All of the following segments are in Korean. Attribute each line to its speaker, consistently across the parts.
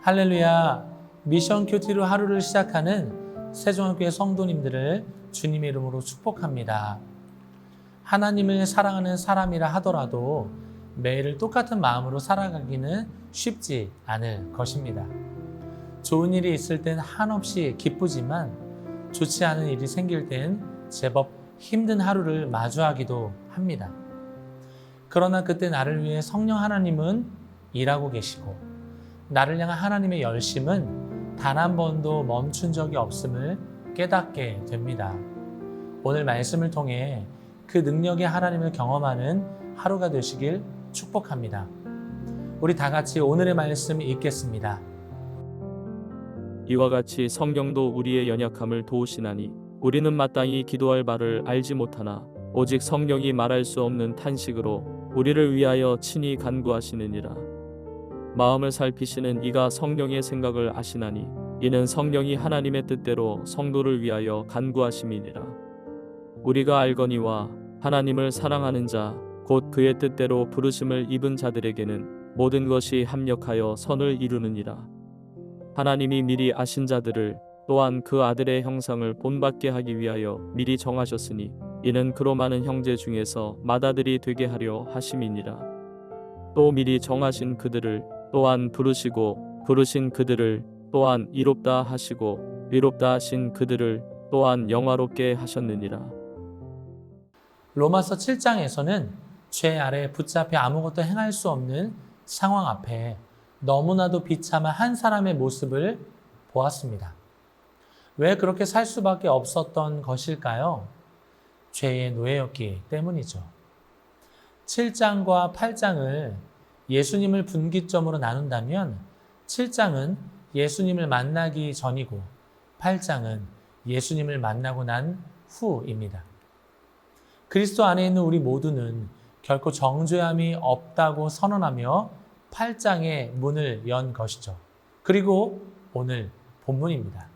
Speaker 1: 할렐루야. 미션 큐티로 하루를 시작하는 세종학교의 성도님들을 주님의 이름으로 축복합니다. 하나님을 사랑하는 사람이라 하더라도 매일을 똑같은 마음으로 살아가기는 쉽지 않을 것입니다. 좋은 일이 있을 땐 한없이 기쁘지만 좋지 않은 일이 생길 땐 제법 힘든 하루를 마주하기도 합니다. 그러나 그때 나를 위해 성령 하나님은 일하고 계시고 나를 향한 하나님의 열심은 단 한 번도 멈춘 적이 없음을 깨닫게 됩니다. 오늘 말씀을 통해 그 능력의 하나님을 경험하는 하루가 되시길 축복합니다. 우리 다 같이 오늘의 말씀 읽겠습니다.
Speaker 2: 이와 같이 성경도 우리의 연약함을 도우시나니 우리는 마땅히 기도할 바를 알지 못하나 오직 성령이 말할 수 없는 탄식으로 우리를 위하여 친히 간구하시느니라. 마음을 살피시는 이가 성령의 생각을 아시나니 이는 성령이 하나님의 뜻대로 성도를 위하여 간구하심이니라. 우리가 알거니와 하나님을 사랑하는 자 곧 그의 뜻대로 부르심을 입은 자들에게는 모든 것이 합력하여 선을 이루느니라. 하나님이 미리 아신 자들을 또한 그 아들의 형상을 본받게 하기 위하여 미리 정하셨으니 이는 그로 많은 형제 중에서 맏아들이 되게 하려 하심이니라. 또 미리 정하신 그들을 또한 부르시고 부르신 그들을 또한 이롭다 하시고 위롭다 하신 그들을 또한 영화롭게 하셨느니라.
Speaker 1: 로마서 7장에서는 죄 아래 붙잡혀 아무것도 행할 수 없는 상황 앞에 너무나도 비참한 한 사람의 모습을 보았습니다. 왜 그렇게 살 수밖에 없었던 것일까요? 죄의 노예였기 때문이죠. 7장과 8장을 예수님을 분기점으로 나눈다면 7장은 예수님을 만나기 전이고 8장은 예수님을 만나고 난 후입니다. 그리스도 안에 있는 우리 모두는 결코 정죄함이 없다고 선언하며 8장의 문을 연 것이죠. 그리고 오늘 본문입니다.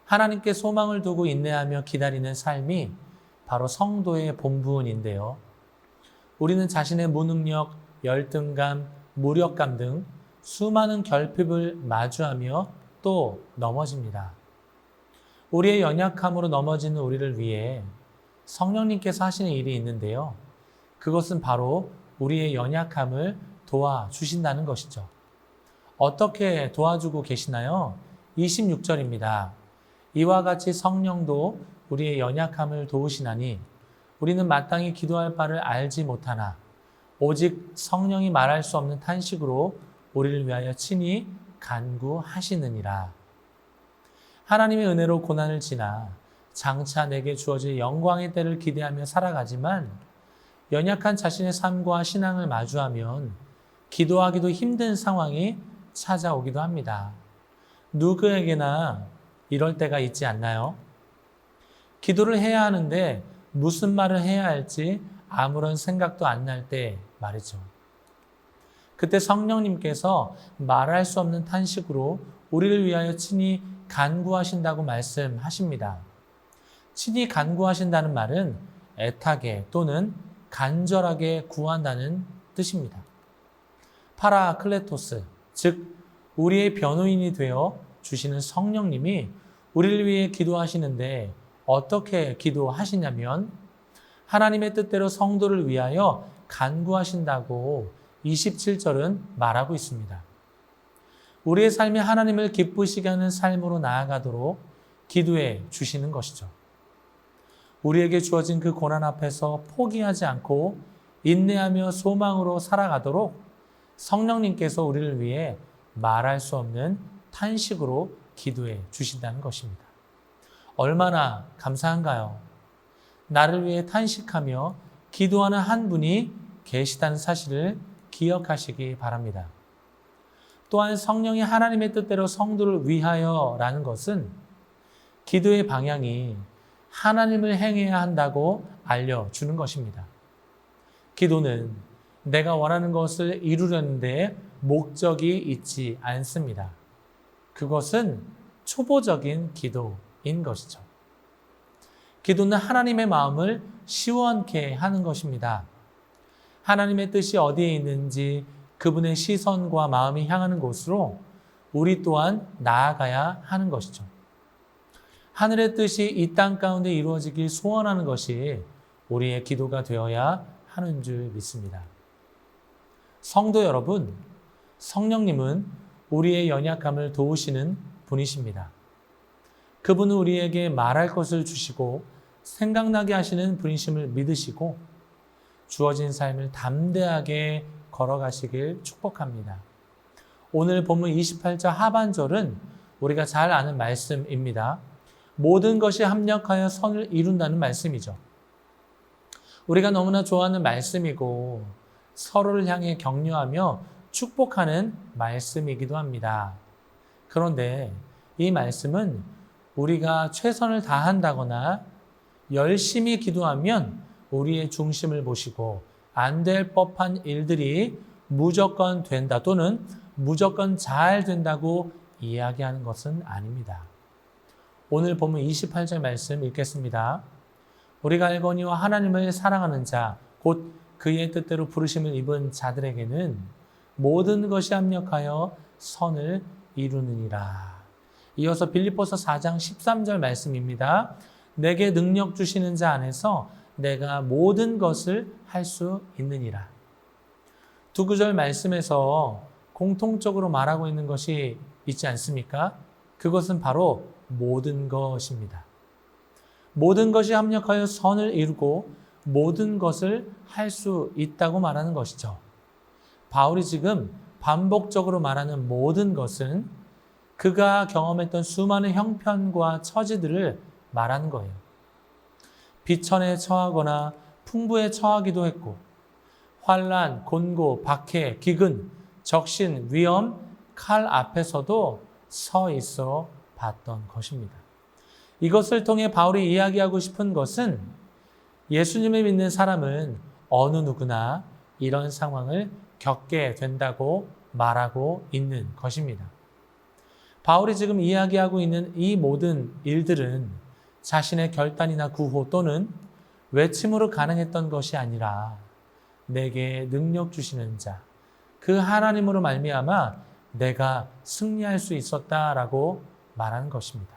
Speaker 1: 하나님께 소망을 두고 인내하며 기다리는 삶이 바로 성도의 본분인데요. 우리는 자신의 무능력, 열등감, 무력감 등 수많은 결핍을 마주하며 또 넘어집니다. 우리의 연약함으로 넘어지는 우리를 위해 성령님께서 하시는 일이 있는데요. 그것은 바로 우리의 연약함을 도와주신다는 것이죠. 어떻게 도와주고 계시나요? 26절입니다. 이와 같이 성령도 우리의 연약함을 도우시나니 우리는 마땅히 기도할 바를 알지 못하나 오직 성령이 말할 수 없는 탄식으로 우리를 위하여 친히 간구하시느니라. 하나님의 은혜로 고난을 지나 장차 내게 주어질 영광의 때를 기대하며 살아가지만 연약한 자신의 삶과 신앙을 마주하면 기도하기도 힘든 상황이 찾아오기도 합니다. 누구에게나 이럴 때가 있지 않나요? 기도를 해야 하는데 무슨 말을 해야 할지 아무런 생각도 안 날 때 말이죠. 그때 성령님께서 말할 수 없는 탄식으로 우리를 위하여 친히 간구하신다고 말씀하십니다. 친히 간구하신다는 말은 애타게 또는 간절하게 구한다는 뜻입니다. 파라클레토스, 즉 우리의 변호인이 되어 주시는 성령님이 우리를 위해 기도하시는데 어떻게 기도하시냐면 하나님의 뜻대로 성도를 위하여 간구하신다고 27절은 말하고 있습니다. 우리의 삶이 하나님을 기쁘시게 하는 삶으로 나아가도록 기도해 주시는 것이죠. 우리에게 주어진 그 고난 앞에서 포기하지 않고 인내하며 소망으로 살아가도록 성령님께서 우리를 위해 말할 수 없는 탄식으로 기도해 주신다는 것입니다. 얼마나 감사한가요? 나를 위해 탄식하며 기도하는 한 분이 계시다는 사실을 기억하시기 바랍니다. 또한 성령이 하나님의 뜻대로 성도를 위하여라는 것은 기도의 방향이 하나님을 행해야 한다고 알려주는 것입니다. 기도는 내가 원하는 것을 이루려는데 목적이 있지 않습니다. 그것은 초보적인 기도, 것인 것이죠. 기도는 하나님의 마음을 시원케 하는 것입니다. 하나님의 뜻이 어디에 있는지 그분의 시선과 마음이 향하는 곳으로 우리 또한 나아가야 하는 것이죠. 하늘의 뜻이 이 땅 가운데 이루어지길 소원하는 것이 우리의 기도가 되어야 하는 줄 믿습니다. 성도 여러분, 성령님은 우리의 연약함을 도우시는 분이십니다. 그분은 우리에게 말할 것을 주시고 생각나게 하시는 분이심을 믿으시고 주어진 삶을 담대하게 걸어가시길 축복합니다. 오늘 본문 28절 하반절은 우리가 잘 아는 말씀입니다. 모든 것이 합력하여 선을 이룬다는 말씀이죠. 우리가 너무나 좋아하는 말씀이고 서로를 향해 격려하며 축복하는 말씀이기도 합니다. 그런데 이 말씀은 우리가 최선을 다한다거나 열심히 기도하면 우리의 중심을 보시고 안 될 법한 일들이 무조건 된다 또는 무조건 잘 된다고 이야기하는 것은 아닙니다. 오늘 본문 28절 말씀 읽겠습니다. 우리가 알거니와 하나님을 사랑하는 자, 곧 그의 뜻대로 부르심을 입은 자들에게는 모든 것이 합력하여 선을 이루느니라. 이어서 빌립보서 4장 13절 말씀입니다. 내게 능력 주시는 자 안에서 내가 모든 것을 할 수 있느니라. 두 구절 말씀에서 공통적으로 말하고 있는 것이 있지 않습니까? 그것은 바로 모든 것입니다. 모든 것이 합력하여 선을 이루고 모든 것을 할 수 있다고 말하는 것이죠. 바울이 지금 반복적으로 말하는 모든 것은 그가 경험했던 수많은 형편과 처지들을 말하는 거예요. 비천에 처하거나 풍부에 처하기도 했고 환난, 곤고, 박해, 기근, 적신, 위험, 칼 앞에서도 서 있어 봤던 것입니다. 이것을 통해 바울이 이야기하고 싶은 것은 예수님을 믿는 사람은 어느 누구나 이런 상황을 겪게 된다고 말하고 있는 것입니다. 바울이 지금 이야기하고 있는 이 모든 일들은 자신의 결단이나 구호 또는 외침으로 가능했던 것이 아니라 내게 능력 주시는 자, 그 하나님으로 말미암아 내가 승리할 수 있었다라고 말하는 것입니다.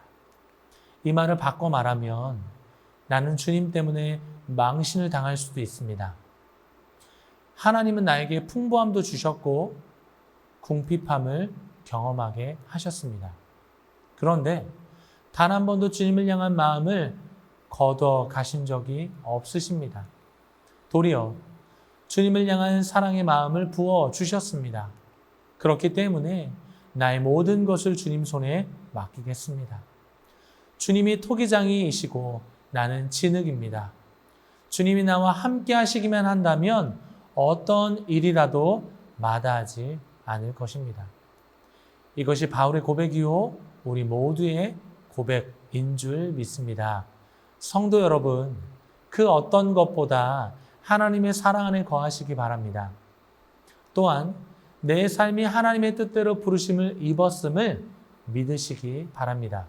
Speaker 1: 이 말을 바꿔 말하면 나는 주님 때문에 망신을 당할 수도 있습니다. 하나님은 나에게 풍부함도 주셨고 궁핍함을 경험하게 하셨습니다. 그런데 단 한 번도 주님을 향한 마음을 거둬 가신 적이 없으십니다. 도리어 주님을 향한 사랑의 마음을 부어 주셨습니다. 그렇기 때문에 나의 모든 것을 주님 손에 맡기겠습니다. 주님이 토기장이이시고 나는 진흙입니다. 주님이 나와 함께 하시기만 한다면 어떤 일이라도 마다하지 않을 것입니다. 이것이 바울의 고백이요 우리 모두의 고백인 줄 믿습니다. 성도 여러분, 그 어떤 것보다 하나님의 사랑 안에 거하시기 바랍니다. 또한 내 삶이 하나님의 뜻대로 부르심을 입었음을 믿으시기 바랍니다.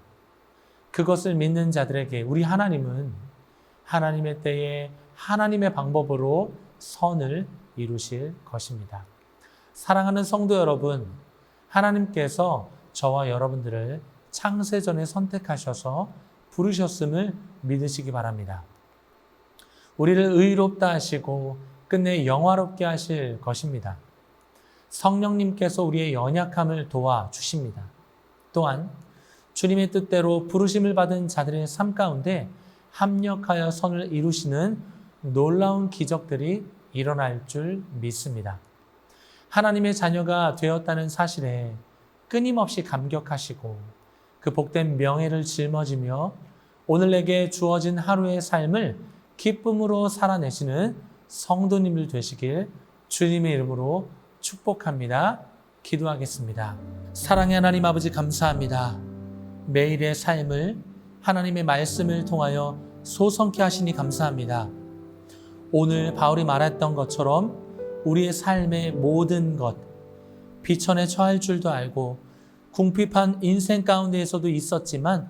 Speaker 1: 그것을 믿는 자들에게 우리 하나님은 하나님의 때에 하나님의 방법으로 선을 이루실 것입니다. 사랑하는 성도 여러분, 하나님께서 저와 여러분들을 창세전에 선택하셔서 부르셨음을 믿으시기 바랍니다. 우리를 의롭다 하시고 끝내 영화롭게 하실 것입니다. 성령님께서 우리의 연약함을 도와주십니다. 또한 주님의 뜻대로 부르심을 받은 자들의 삶 가운데 합력하여 선을 이루시는 놀라운 기적들이 일어날 줄 믿습니다. 하나님의 자녀가 되었다는 사실에 끊임없이 감격하시고 그 복된 명예를 짊어지며 오늘 내게 주어진 하루의 삶을 기쁨으로 살아내시는 성도님들 되시길 주님의 이름으로 축복합니다. 기도하겠습니다. 사랑의 하나님 아버지 감사합니다. 매일의 삶을 하나님의 말씀을 통하여 소성케 하시니 감사합니다. 오늘 바울이 말했던 것처럼 우리의 삶의 모든 것, 비천에 처할 줄도 알고 궁핍한 인생 가운데에서도 있었지만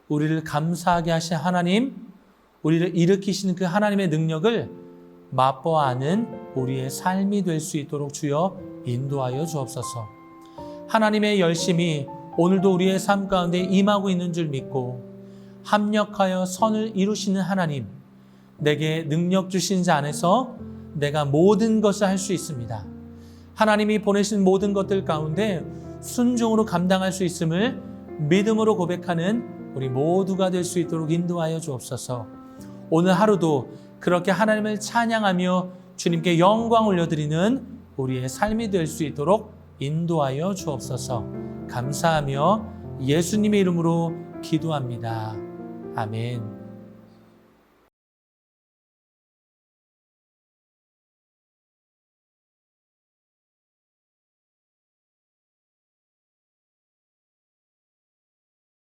Speaker 1: 우리를 감사하게 하신 하나님, 우리를 일으키시는 그 하나님의 능력을 맛보아하는 우리의 삶이 될 수 있도록 주여 인도하여 주옵소서. 하나님의 열심이 오늘도 우리의 삶 가운데 임하고 있는 줄 믿고 합력하여 선을 이루시는 하나님, 내게 능력 주신 자 안에서 내가 모든 것을 할 수 있습니다. 하나님이 보내신 모든 것들 가운데 순종으로 감당할 수 있음을 믿음으로 고백하는 우리 모두가 될 수 있도록 인도하여 주옵소서. 오늘 하루도 그렇게 하나님을 찬양하며 주님께 영광 올려드리는 우리의 삶이 될 수 있도록 인도하여 주옵소서. 감사하며 예수님의 이름으로 기도합니다. 아멘.